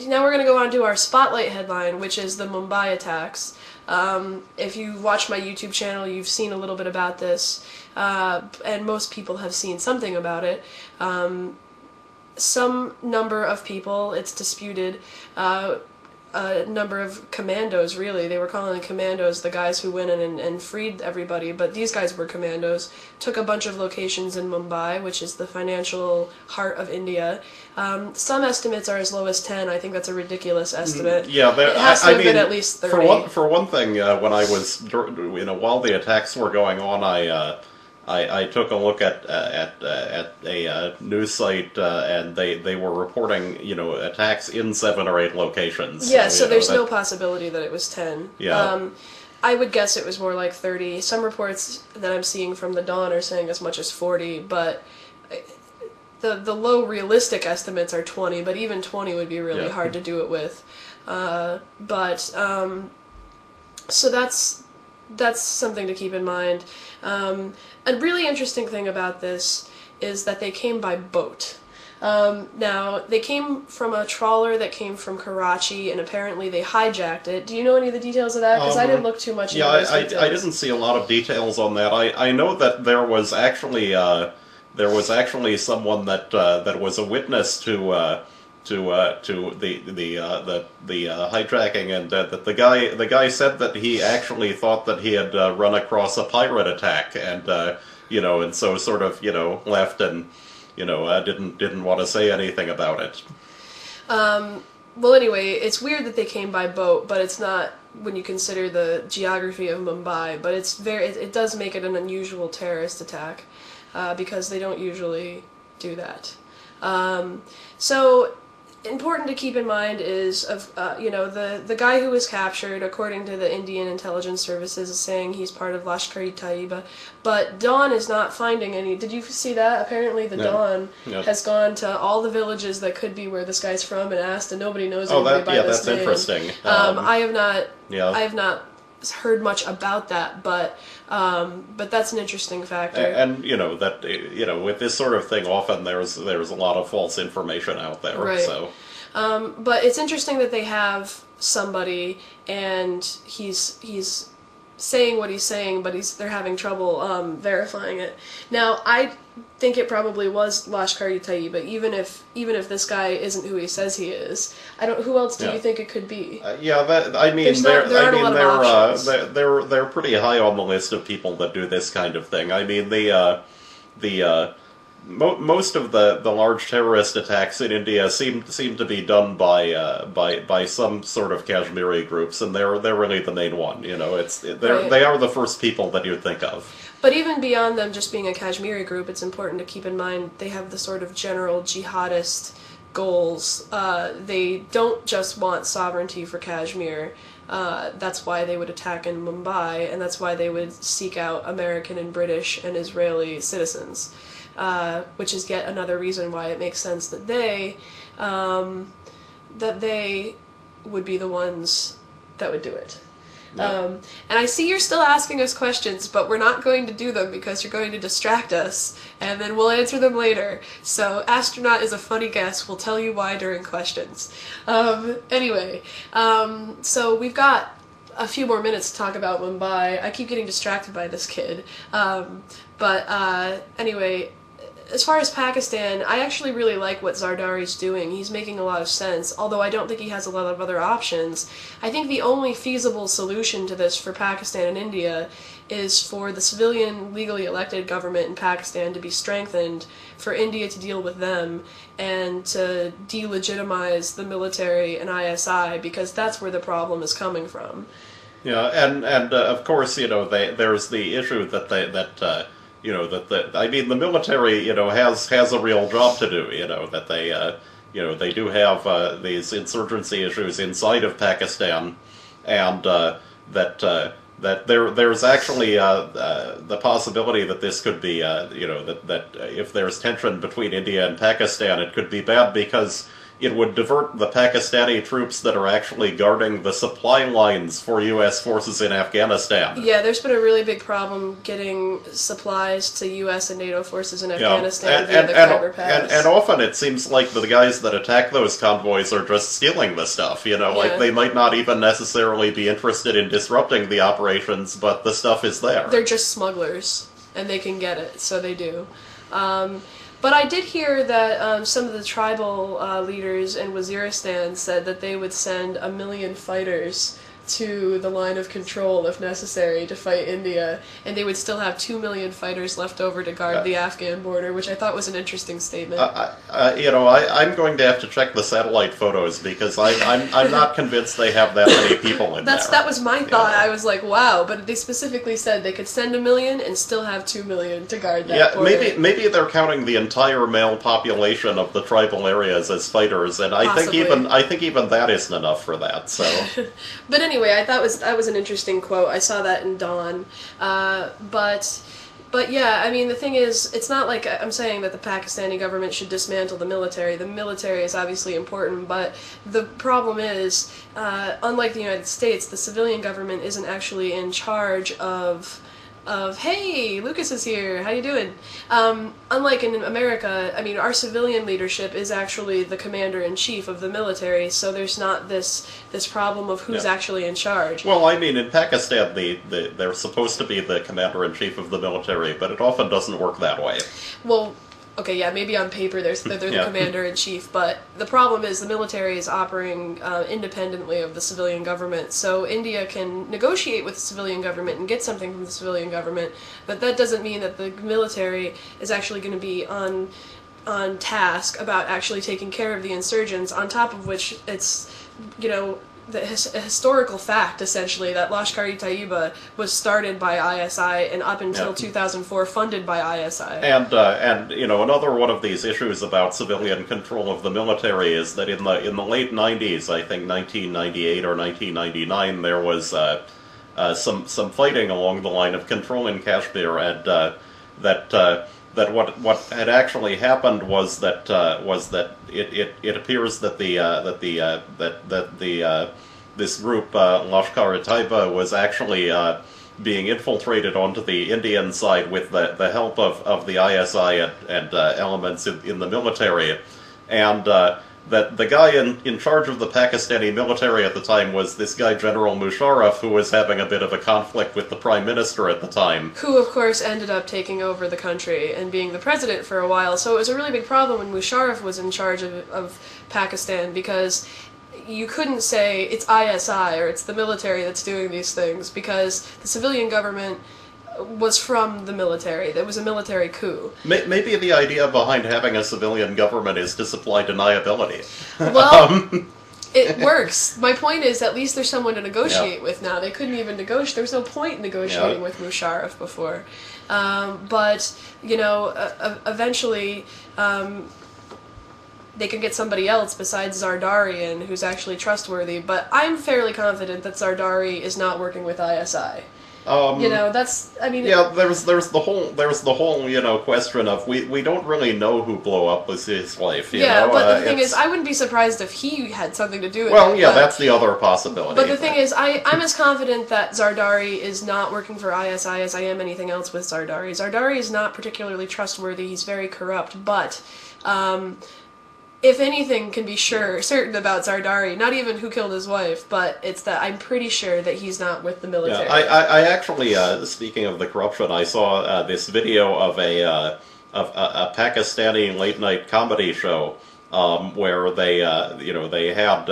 now we're going to go on to our spotlight headline, which is the Mumbai attacks. If you watch my YouTube channel, you've seen a little bit about this, and most people have seen something about it. Some number of people, it's disputed, a number of commandos, really. They were calling commandos the guys who went in and freed everybody, but these guys were commandos, took a bunch of locations in Mumbai, which is the financial heart of India. Some estimates are as low as 10. I think that's a ridiculous estimate. Yeah, it has to have been at least 30. For one thing, when I was, while the attacks were going on, I took a look at a news site, and they were reporting, attacks in 7 or 8 locations. Yeah, so there's no possibility that it was 10. Yeah. I would guess it was more like 30. Some reports that I'm seeing from the Dawn are saying as much as 40, but the low realistic estimates are 20, but even 20 would be really hard to do it with. So that's something to keep in mind. A really interesting thing about this is that they came by boat. Now, they came from a trawler that came from Karachi, and apparently they hijacked it. Do you know any of the details of that? Because I didn't look too much into those details. I didn't see a lot of details on that. I know that there was actually someone that was a witness to the hijacking, and that the guy said that he actually thought that he had run across a pirate attack, and and so sort of left and didn't want to say anything about it. Well, anyway, it's weird that they came by boat, but it's not when you consider the geography of Mumbai. But it does make it an unusual terrorist attack because they don't usually do that. So important to keep in mind is the guy who was captured, according to the Indian intelligence services, is saying he's part of Lashkar-e-Taiba, but Dawn is not finding any. Did you see that? Apparently the Dawn has gone to all the villages that could be where this guy's from and asked, and nobody knows anybody by this name. That's interesting. I have not heard much about that, but that's an interesting factor. And with this sort of thing, often there's a lot of false information out there. Right. So, but it's interesting that they have somebody, and he's saying what he's saying, but they're having trouble verifying it. Now, I think it probably was Lashkar-e-Taiba, even if this guy isn't who he says he is. Who else do you think it could be? They're pretty high on the list of people that do this kind of thing. I mean, most of the large terrorist attacks in India seem to be done by some sort of Kashmiri groups, and they're really the main one. They are the first people that you'd think of. But even beyond them just being a Kashmiri group, it's important to keep in mind they have the sort of general jihadist goals. They don't just want sovereignty for Kashmir. That's why they would attack in Mumbai, and that's why they would seek out American and British and Israeli citizens, which is yet another reason why it makes sense that they would be the ones that would do it. Yeah. And I see you're still asking us questions, but we're not going to do them because you're going to distract us, and then we'll answer them later. So astronaut is a funny guess. We'll tell you why during questions. Anyway, so we've got a few more minutes to talk about Mumbai. I keep getting distracted by this kid. Anyway, as far as Pakistan, I actually really like what Zardari's doing. He's making a lot of sense, although I don't think he has a lot of other options. I think the only feasible solution to this for Pakistan and India is for the civilian, legally elected government in Pakistan to be strengthened, for India to deal with them, and to delegitimize the military and ISI, because that's where the problem is coming from. Yeah, and of course, there's the issue that the military, has a real job to do. That they do have these insurgency issues inside of Pakistan, and that there's actually the possibility that this could be, that if there's tension between India and Pakistan, it could be bad because it would divert the Pakistani troops that are actually guarding the supply lines for U.S. forces in Afghanistan. Yeah, there's been a really big problem getting supplies to U.S. and NATO forces in Afghanistan via the Khyber Pass. And often it seems like the guys that attack those convoys are just stealing the stuff, like they might not even necessarily be interested in disrupting the operations, but the stuff is there. They're just smugglers, and they can get it, so they do. But I did hear that some of the tribal leaders in Waziristan said that they would send 1 million fighters to the line of control if necessary to fight India, and they would still have 2 million fighters left over to guard the Afghan border, which I thought was an interesting statement. I'm going to have to check the satellite photos because I'm not convinced they have that many people in there. That was my thought. I was like, wow, but they specifically said they could send 1 million and still have 2 million to guard that border. Maybe they're counting the entire male population of the tribal areas as fighters, and I think even that isn't enough for that. So, but anyway, I thought that was an interesting quote. I saw that in Dawn, but yeah, I mean, the thing is, it's not like I'm saying that the Pakistani government should dismantle the military. The military is obviously important, but the problem is, unlike the United States, the civilian government isn't actually in charge of hey, Lucas is here, how you doing? Unlike in America, I mean, our civilian leadership is actually the commander-in-chief of the military, so there's not this problem of who's actually in charge. Well, I mean, in Pakistan, they're supposed to be the commander-in-chief of the military, but it often doesn't work that way. Well, okay, yeah, maybe on paper they're the commander-in-chief, but the problem is the military is operating independently of the civilian government, so India can negotiate with the civilian government and get something from the civilian government, but that doesn't mean that the military is actually going to be on task about actually taking care of the insurgents, on top of which it's, a historical fact, essentially, that Lashkar-e-Taiba was started by ISI and up until 2004 funded by ISI. And another one of these issues about civilian control of the military is that in the late 90s, I think 1998 or 1999, there was some fighting along the line of control in Kashmir, and that what had actually happened was that it appears that this group Lashkar-e-Taiba was actually being infiltrated onto the Indian side with the help of the ISI and elements in the military, and that the guy in charge of the Pakistani military at the time was this guy, General Musharraf, who was having a bit of a conflict with the Prime Minister at the time. Who, of course, ended up taking over the country and being the president for a while, so it was a really big problem when Musharraf was in charge of Pakistan, because you couldn't say it's ISI or it's the military that's doing these things, because the civilian government was from the military. It was a military coup. Maybe the idea behind having a civilian government is to supply deniability. Well, it works. My point is, at least there's someone to negotiate with now. They couldn't even negotiate. There was no point in negotiating with Musharraf before. But, eventually they can get somebody else besides Zardari who's actually trustworthy. But I'm fairly confident that Zardari is not working with ISI. There's the whole question of we don't really know who blew up his wife. But the thing is, I wouldn't be surprised if he had something to do with it. Well, that's the other possibility. But the thing is, I'm as confident that Zardari is not working for ISI as I am anything else with Zardari. Zardari is not particularly trustworthy. He's very corrupt, but if anything can be certain about Zardari, not even who killed his wife, but it's that I'm pretty sure that he's not with the military. Yeah, I actually, speaking of the corruption, I saw this video of a Pakistani late night comedy show where they had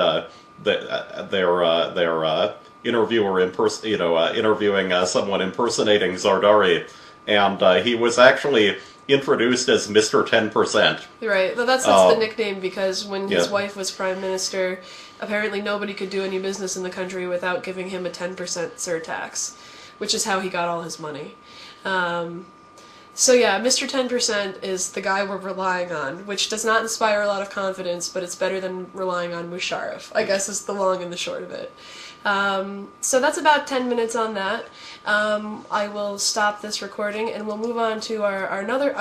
their interviewer interviewing someone impersonating Zardari, and he was actually introduced as Mr. 10%. Right, well, that's the nickname, because when his wife was prime minister, apparently nobody could do any business in the country without giving him a 10% surtax, which is how he got all his money. So yeah, Mr. 10% is the guy we're relying on, which does not inspire a lot of confidence, but it's better than relying on Musharraf, I guess is the long and the short of it. So that's about 10 minutes on that. I will stop this recording and we'll move on to our another